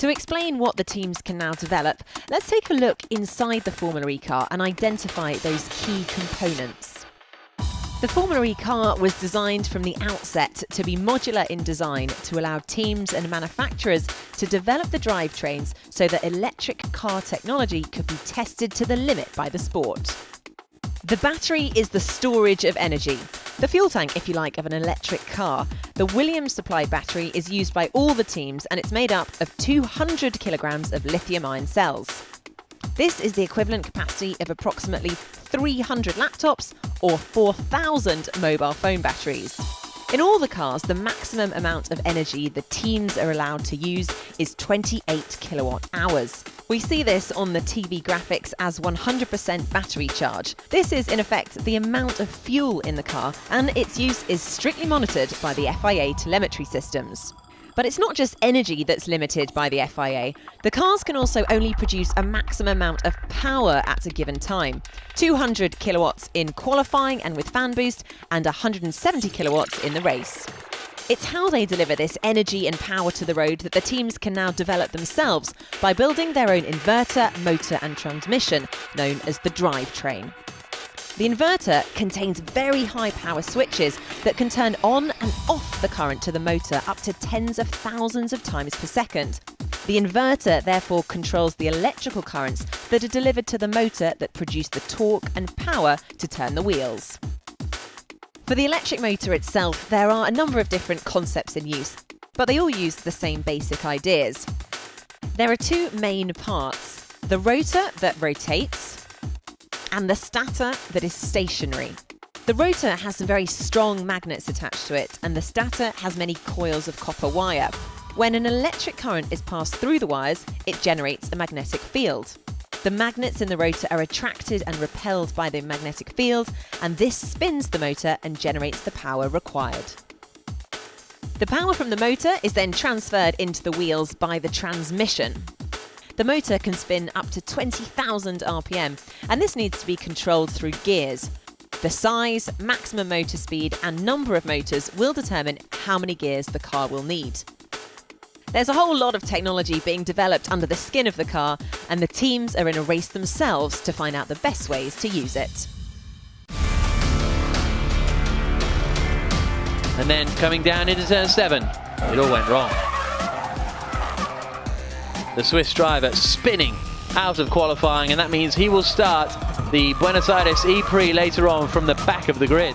To explain what the teams can now develop, let's take a look inside the Formula E car and identify those key components. The Formula E car was designed from the outset to be modular in design to allow teams and manufacturers to develop the drivetrains so that electric car technology could be tested to the limit by the sport. The battery is the storage of energy, the fuel tank, if you like, of an electric car. The Williams supplied battery is used by all the teams and it's made up of 200 kilograms of lithium-ion cells. This is the equivalent capacity of approximately 300 laptops or 4,000 mobile phone batteries. In all the cars, the maximum amount of energy the teams are allowed to use is 28 kilowatt hours. We see this on the TV graphics as 100% battery charge. This is, in effect, the amount of fuel in the car, and its use is strictly monitored by the FIA telemetry systems. But it's not just energy that's limited by the FIA. The cars can also only produce a maximum amount of power at a given time. 200 kilowatts in qualifying and with fan boost, and 170 kilowatts in the race. It's how they deliver this energy and power to the road that the teams can now develop themselves by building their own inverter, motor and transmission, known as the drivetrain. The inverter contains very high power switches that can turn on and off the current to the motor up to tens of thousands of times per second. The inverter therefore controls the electrical currents that are delivered to the motor that produce the torque and power to turn the wheels. For the electric motor itself, there are a number of different concepts in use, but they all use the same basic ideas. There are two main parts: the rotor that rotates and the stator that is stationary. The rotor has some very strong magnets attached to it, and the stator has many coils of copper wire. When an electric current is passed through the wires, it generates a magnetic field. The magnets in the rotor are attracted and repelled by the magnetic field, and this spins the motor and generates the power required. The power from the motor is then transferred into the wheels by the transmission. The motor can spin up to 20,000 RPM, and this needs to be controlled through gears. The size, maximum motor speed, and number of motors will determine how many gears the car will need. There's a whole lot of technology being developed under the skin of the car, and the teams are in a race themselves to find out the best ways to use it. And then coming down into turn 7, it all went wrong. The Swiss driver spinning out of qualifying, and that means he will start the Buenos Aires E-Prix later on from the back of the grid.